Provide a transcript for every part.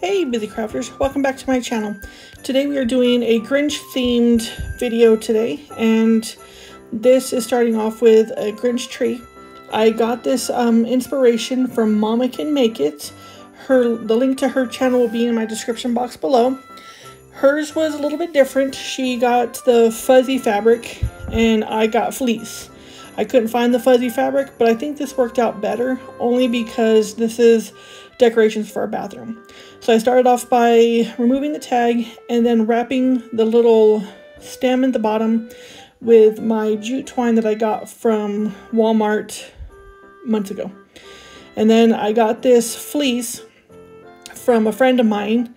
Hey busy crafters, welcome back to my channel. Today we are doing a Grinch themed video today, and this is starting off with a Grinch tree. I got this inspiration from Mama Can Make It. The link to her channel will be in my description box below. Hers was a little bit different. She got the fuzzy fabric and I got fleece. I couldn't find the fuzzy fabric, but I think this worked out better only because this is decorations for our bathroom. So I started off by removing the tag and then wrapping the little stem at the bottom with my jute twine that I got from Walmart months ago. And then I got this fleece from a friend of mine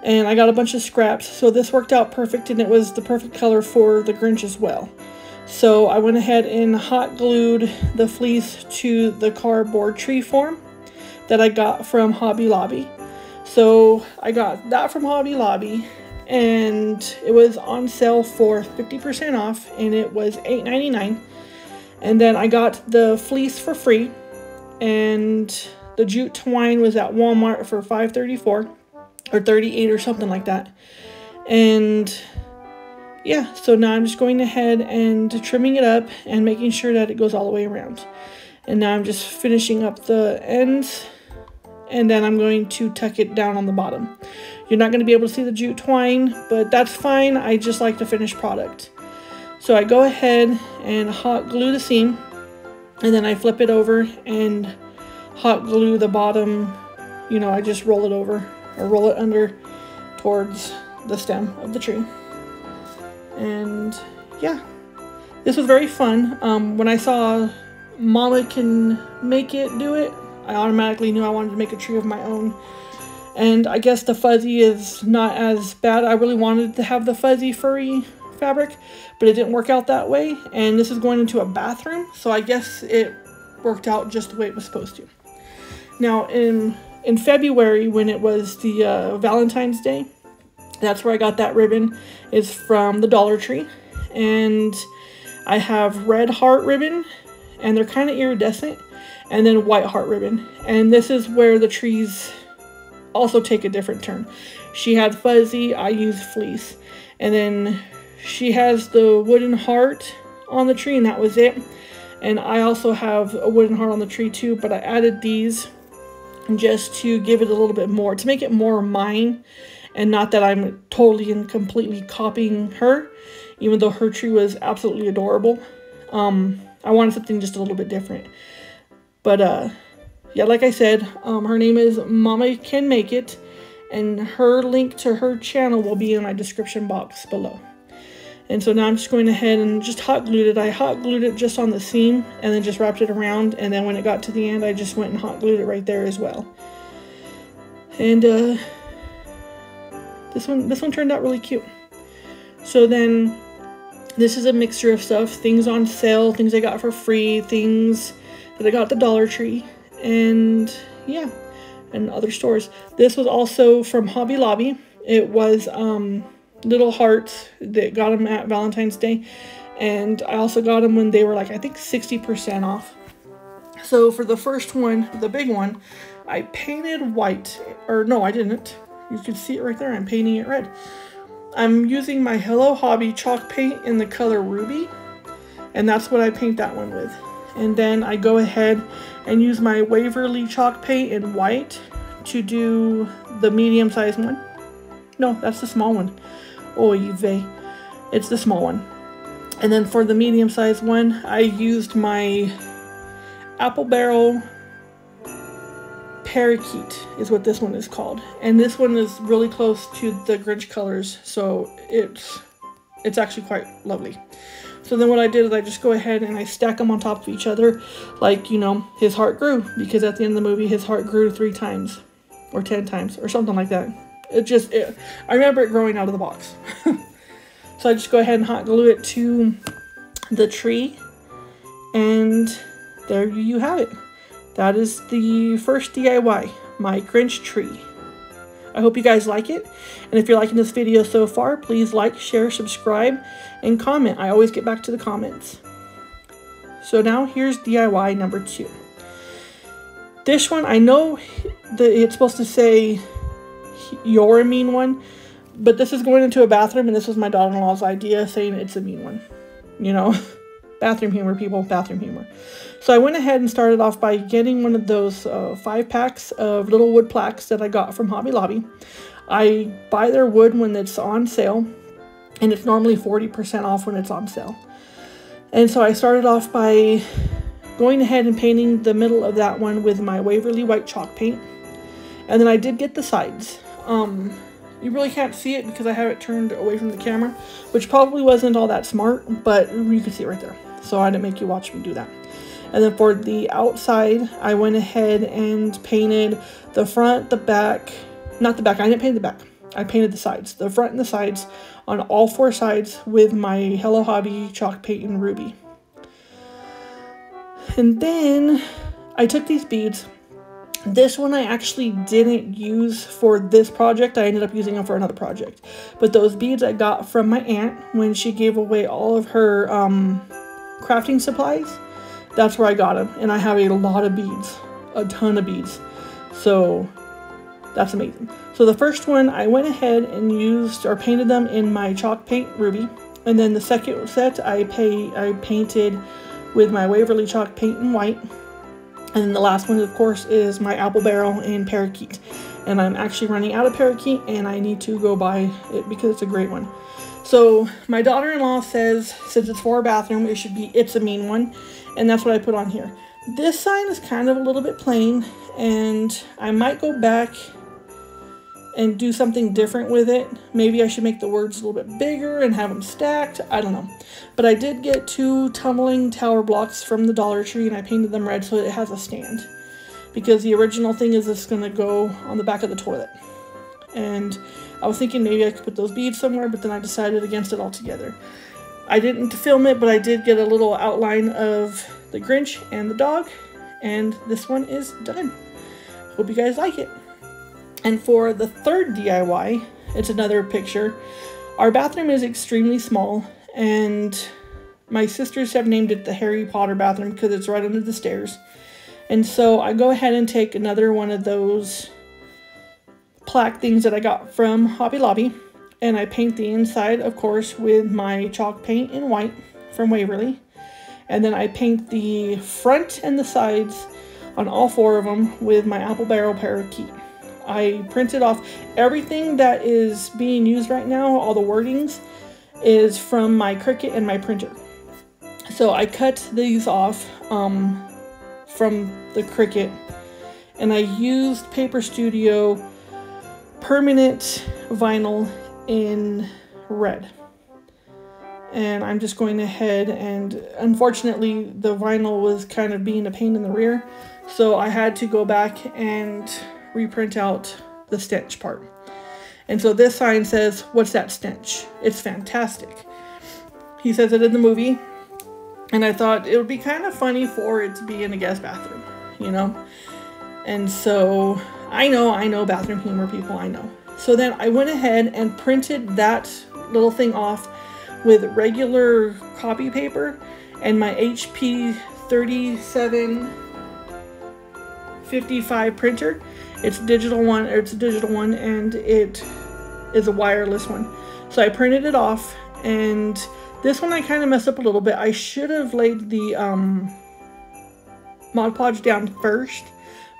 and I got a bunch of scraps. So this worked out perfect and it was the perfect color for the Grinch as well. So I went ahead and hot glued the fleece to the cardboard tree form that I got from Hobby Lobby. So I got that from Hobby Lobby and it was on sale for 50% off and it was $8.99. And then I got the fleece for free and the jute twine was at Walmart for $5.34 or $38 or something like that. And yeah, so now I'm just going ahead and trimming it up and making sure that it goes all the way around. And now I'm just finishing up the ends and then I'm going to tuck it down on the bottom. You're not going to be able to see the jute twine, but that's fine. I just like the finished product. So I go ahead and hot glue the seam and then I flip it over and hot glue the bottom. You know, I just roll it over or roll it under towards the stem of the tree. And yeah, this was very fun. When I saw Mama Can Make It do it, I automatically knew I wanted to make a tree of my own. And I guess the fuzzy is not as bad. I really wanted to have the fuzzy furry fabric, but it didn't work out that way. And this is going into a bathroom, so I guess it worked out just the way it was supposed to. Now in February, when it was the Valentine's Day, that's where I got that ribbon. It's from the Dollar Tree. And I have red heart ribbon, and they're kind of iridescent, and then white heart ribbon. And this is where the trees also take a different turn. She had fuzzy, I used fleece. And then she has the wooden heart on the tree, and that was it. And I also have a wooden heart on the tree too, but I added these just to give it a little bit more, to make it more mine. And not that I'm totally and completely copying her, even though her tree was absolutely adorable. I wanted something just a little bit different. But yeah, like I said, her name is Mama Can Make It, and her link to her channel will be in my description box below. And so now I'm just going ahead and just hot glued it. I hot glued it just on the seam and then just wrapped it around. And then when it got to the end, I just went and hot glued it right there as well. And this one turned out really cute. So then this is a mixture of stuff, things on sale, things I got for free, things that I got at the Dollar Tree, and yeah, and other stores. This was also from Hobby Lobby. It was little hearts that got them at Valentine's Day, and I also got them when they were like, I think 60% off. So for the first one, the big one, I painted white, or no, I didn't. You can see it right there. I'm painting it red. I'm using my Hello Hobby chalk paint in the color Ruby, and that's what I paint that one with. And then I go ahead and use my Waverly chalk paint in white to do the medium-sized one. No, that's the small one. Oy vey. It's the small one. And then for the medium-sized one, I used my Apple Barrel Parakeet is what this one is called. And this one is really close to the Grinch colors, so it's actually quite lovely. So then what I did is I just go ahead and I stack them on top of each other, like, you know, his heart grew, because at the end of the movie his heart grew 3 times or 10 times or something like that. I remember it growing out of the box. So I just go ahead and hot glue it to the tree, and there you have it. That is the first DIY, my Grinch tree. I hope you guys like it. And if you're liking this video so far, please like, share, subscribe, and comment. I always get back to the comments. So now here's DIY number 2. This one, I know that it's supposed to say you're a mean one. But this is going into a bathroom, and this was my daughter-in-law's idea, saying it's a mean one. You know, bathroom humor, people, bathroom humor. So I went ahead and started off by getting one of those 5-packs of little wood plaques that I got from Hobby Lobby. I buy their wood when it's on sale, and it's normally 40% off when it's on sale. And so I started off by going ahead and painting the middle of that one with my Waverly white chalk paint. And then I did get the sides. You really can't see it because I have it turned away from the camera, which probably wasn't all that smart, but you can see it right there. So I didn't make you watch me do that. And then for the outside, I went ahead and painted the front, the back, not the back, I didn't paint the back. I painted the sides, the front and the sides on all 4 sides with my Hello Hobby chalk paint in Ruby. And then I took these beads. This one I actually didn't use for this project. I ended up using them for another project. But those beads I got from my aunt when she gave away all of her crafting supplies. That's where I got them. And I have a lot of beads. A ton of beads. So that's amazing. So the first one I went ahead and used or painted them in my chalk paint Ruby. And then the second set I painted with my Waverly chalk paint in white. And then the last one, of course, is my apple barrel in parakeet. And I'm actually running out of parakeet, and I need to go buy it because it's a great one. So my daughter-in-law says, since it's for a bathroom, it should be It's a Mean One. And that's what I put on here. This sign is kind of a little bit plain, and I might go back and do something different with it. Maybe I should make the words a little bit bigger and have them stacked. I don't know. But I did get 2 tumbling tower blocks from the Dollar Tree, and I painted them red so it has a stand. Because the original thing is it's going to go on the back of the toilet. And I was thinking maybe I could put those beads somewhere, but then I decided against it altogether. I didn't film it, but I did get a little outline of the Grinch and the dog. And this one is done. Hope you guys like it. And for the third DIY, it's another picture. Our bathroom is extremely small, and my sisters have named it the Harry Potter bathroom because it's right under the stairs. And so I go ahead and take another one of those plaque things that I got from Hobby Lobby, and I paint the inside, of course, with my chalk paint in white from Waverly. And then I paint the front and the sides on all 4 of them with my apple barrel parakeet. I printed off everything that is being used right now, all the wordings, is from my Cricut and my printer. So I cut these off from the Cricut, and I used Paper Studio permanent vinyl in red. And I'm just going ahead and, unfortunately, the vinyl was kind of being a pain in the rear, so I had to go back and reprint out the stench part. And so this sign says, "What's that stench?" It's fantastic. He says it in the movie, and I thought it would be kind of funny for it to be in a guest bathroom, you know? And so I know bathroom humor, people, I know. So then I went ahead and printed that little thing off with regular copy paper and my HP 3755 printer. It's a digital one, and it is a wireless one. So I printed it off, and this one I kind of messed up a little bit. I should have laid the Mod Podge down first,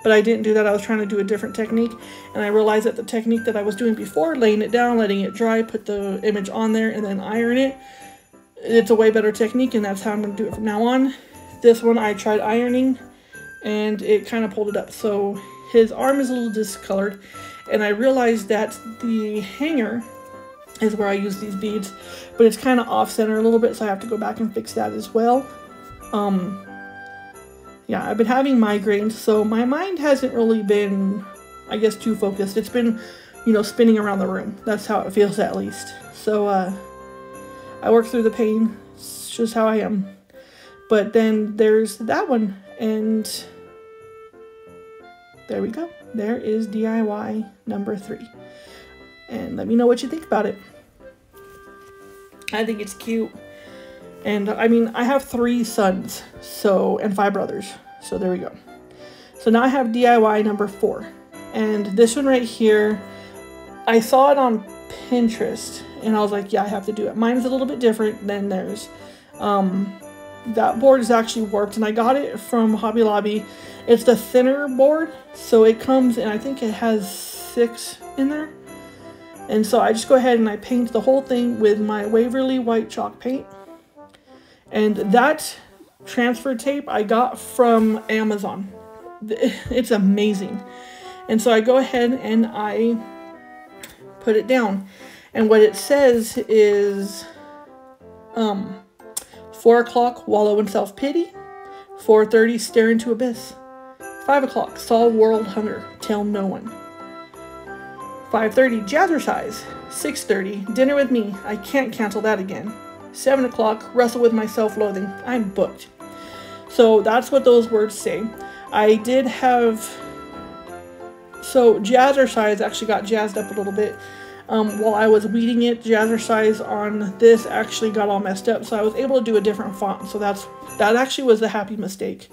but I didn't do that. I was trying to do a different technique, and I realized that the technique that I was doing before, laying it down, letting it dry, put the image on there, and then iron it, it's a way better technique, and that's how I'm going to do it from now on. This one I tried ironing, and it kind of pulled it up. So his arm is a little discolored, and I realized that the hanger is where I use these beads, but it's kind of off center a little bit, so I have to go back and fix that as well. Yeah, I've been having migraines, so my mind hasn't really been, I guess, too focused. It's been, you know, spinning around the room. That's how it feels, at least. So I work through the pain. It's just how I am. But then there's that one, and there we go. There is DIY number 3. And let me know what you think about it. I think it's cute. And I mean, I have 3 sons, and 5 brothers. So there we go. So now I have DIY number 4. And this one right here I saw it on Pinterest and I was like, yeah, I have to do it. Mine's a little bit different than theirs. That board is actually warped, and I got it from Hobby Lobby. It's the thinner board, so it comes, and I think it has 6 in there. And so I just go ahead and I paint the whole thing with my Waverly white chalk paint. And that transfer tape I got from Amazon. It's amazing. And so I go ahead and I put it down. And what it says is 4 o'clock, wallow in self-pity. 4:30, stare into abyss. 5 o'clock, solve world hunger, tell no one. 5:30, jazzercise. 6:30, dinner with me, I can't cancel that again. 7 o'clock, wrestle with my self-loathing, I'm booked. So that's what those words say. I did have, so jazzercise actually got jazzed up a little bit. While I was weeding it, jazzercise on this actually got all messed up, so I was able to do a different font. So that actually was a happy mistake.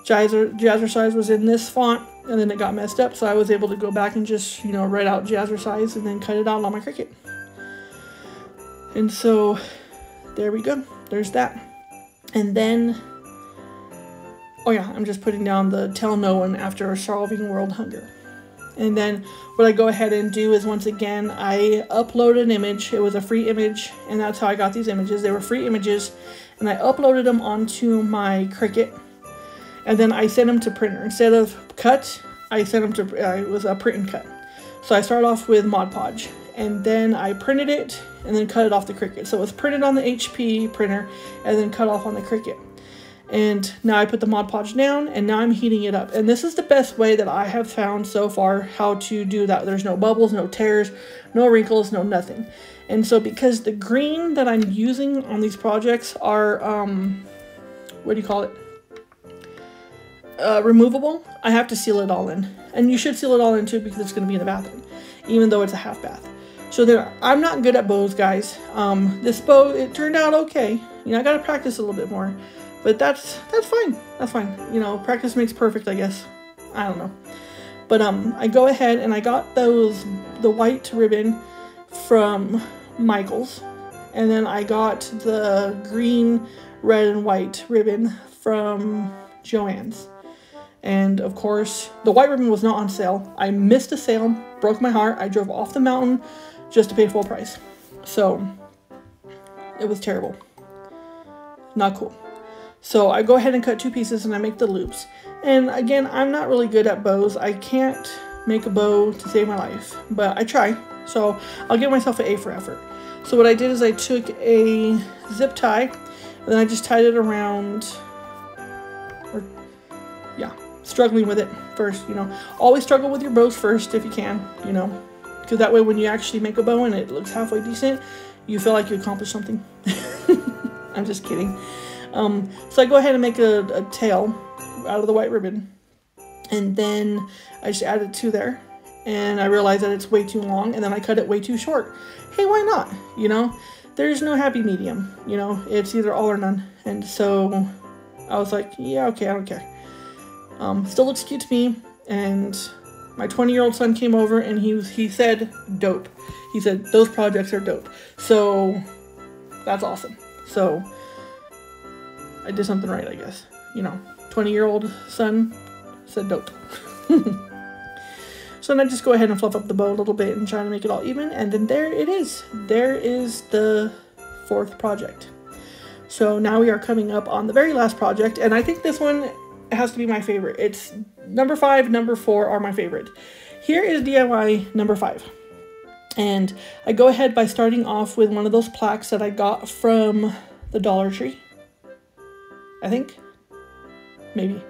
Jazzercise was in this font, and then it got messed up, so I was able to go back and just, you know, write out jazzercise and then cut it out on my Cricut. And so there we go. There's that. And then, oh yeah, I'm just putting down the tell no one after solving world hunger. And then what I go ahead and do is, once again, I upload an image. It was a free image, and that's how I got these images. They were free images, and I uploaded them onto my Cricut, and then I sent them to printer. Instead of cut, I sent them to, it was a print and cut. So I started off with Mod Podge, and then I printed it, and then cut it off the Cricut. So it was printed on the HP printer, and then cut off on the Cricut. And now I put the Mod Podge down, and now I'm heating it up. And this is the best way that I have found so far how to do that. There's no bubbles, no tears, no wrinkles, no nothing. And so because the green that I'm using on these projects are, what do you call it? Removable, I have to seal it all in. And you should seal it all in too, because it's going to be in the bathroom, even though it's a half bath. So there, I'm not good at bows, guys. This bow, it turned out okay. You know, I got to practice a little bit more. But that's fine. That's fine. You know, practice makes perfect, I guess. I don't know. But I go ahead and I got the white ribbon from Michael's. And then I got the green, red, and white ribbon from Joann's. And of course, the white ribbon was not on sale. I missed a sale, broke my heart. I drove off the mountain just to pay full price. So it was terrible. Not cool. So I go ahead and cut 2 pieces and I make the loops. And again, I'm not really good at bows. I can't make a bow to save my life, but I try. So I'll give myself an A for effort. So what I did is I took a zip tie, and then I just tied it around, or yeah, struggling with it first, you know. Always struggle with your bows first if you can, you know, because that way when you actually make a bow and it looks halfway decent, you feel like you accomplished something. I'm just kidding. So I go ahead and make a tail out of the white ribbon, and then I just add it to there, and I realize that it's way too long, and then I cut it way too short. Hey, why not? You know, there's no happy medium, you know, it's either all or none. And so I was like, yeah, okay, I don't care. Still looks cute to me. And my 20-year-old son came over, and he said, dope. He said, those projects are dope. So that's awesome. So I did something right, I guess. You know, 20-year-old son said dope. So then I just go ahead and fluff up the bow a little bit and try to make it all even. And then there it is. There is the 4th project. So now we are coming up on the very last project. And I think this one has to be my favorite. It's number 5, number 4 are my favorite. Here is DIY number 5. And I go ahead by starting off with one of those plaques that I got from the Dollar Tree. I think. Maybe.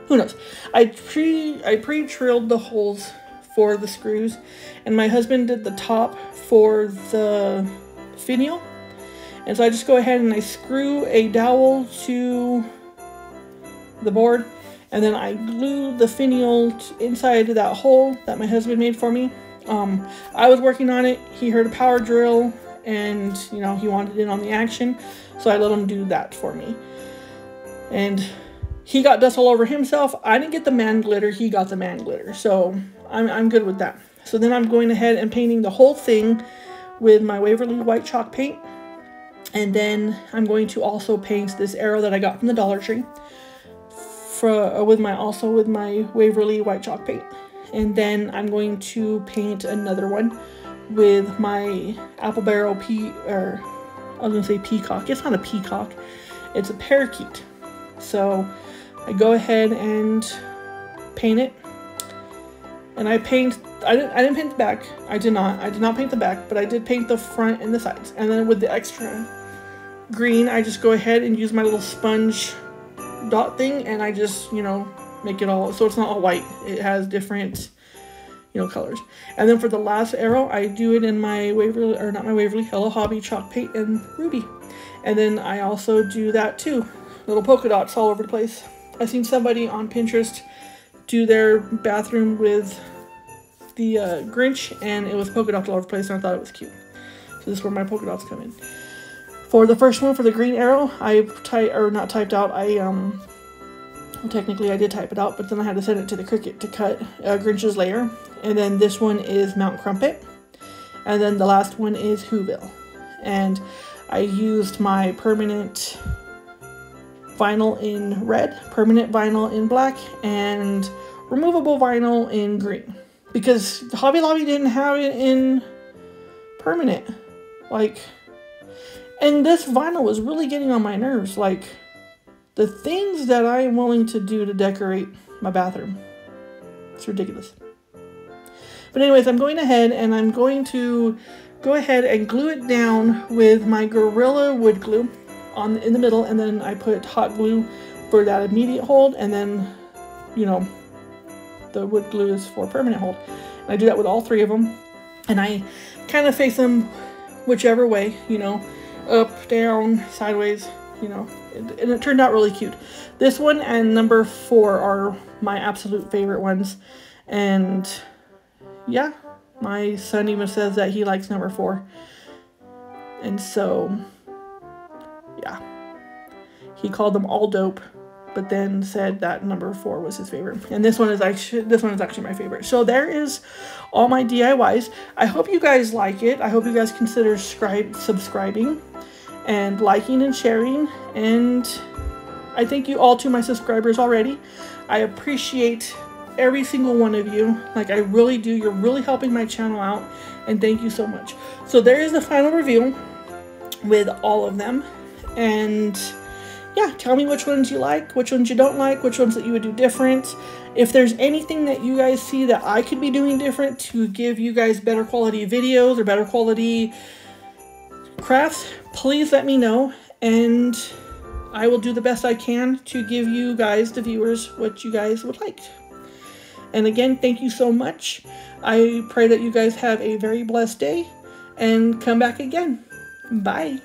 Who knows? I pre-drilled the holes for the screws, and my husband did the top for the finial. And so I just go ahead and I screw a dowel to the board, and then I glue the finial inside that hole that my husband made for me. I was working on it. He heard a power drill, and you know, he wanted in on the action, so I let him do that for me. And he got dust all over himself. I didn't get the man glitter. He got the man glitter. So I'm good with that. So then I'm going ahead and painting the whole thing with my Waverly white chalk paint. And then I'm going to also paint this arrow that I got from the Dollar Tree with my Waverly white chalk paint. And then I'm going to paint another one with my apple barrel I was gonna say peacock. It's not a peacock, it's a parakeet. So I go ahead and paint it. And I didn't paint the back. I did not paint the back, but I did paint the front and the sides. And then with the extra green, I just go ahead and use my little sponge dot thing, and I just, you know, make it all, so it's not all white. It has different, you know, colors. And then for the last arrow, I do it in my Waverly, or not my Waverly, Hello Hobby chalk paint and ruby. And then I also do that too. Little polka dots all over the place. I seen somebody on Pinterest do their bathroom with the Grinch, and it was polka dots all over the place, and I thought it was cute. So this is where my polka dots come in. For the first one, for the green arrow, technically I did type it out, but then I had to send it to the Cricut to cut Grinch's lair. And then this one is Mount Crumpet. And then the last one is Whoville. And I used my permanent vinyl in red, permanent vinyl in black, and removable vinyl in green. Because Hobby Lobby didn't have it in permanent. Like, and this vinyl was really getting on my nerves. Like, the things that I am willing to do to decorate my bathroom. It's ridiculous. But anyways, I'm going ahead and I'm going to go ahead and glue it down with my Gorilla wood glue in the middle, and then I put hot glue for that immediate hold, and then, you know, the wood glue is for permanent hold. And I do that with all three of them, and I kind of face them whichever way, you know, up, down, sideways, you know, and it turned out really cute. This one and number 4 are my absolute favorite ones, and yeah, my son even says that he likes number 4, and so yeah, he called them all dope, but then said that number 4 was his favorite. And this one is actually my favorite. So there is all my DIYs. I hope you guys like it. I hope you guys consider subscribing and liking and sharing. And I thank you all to my subscribers already. I appreciate every single one of you. Like, I really do. You're really helping my channel out, and thank you so much. So there is the final review with all of them. And yeah, tell me which ones you like, which ones you don't like, which ones that you would do different. If there's anything that you guys see that I could be doing different to give you guys better quality videos or better quality crafts, please let me know, and I will do the best I can to give you guys, the viewers, what you guys would like. And again, thank you so much. I pray that you guys have a very blessed day, and come back again. Bye.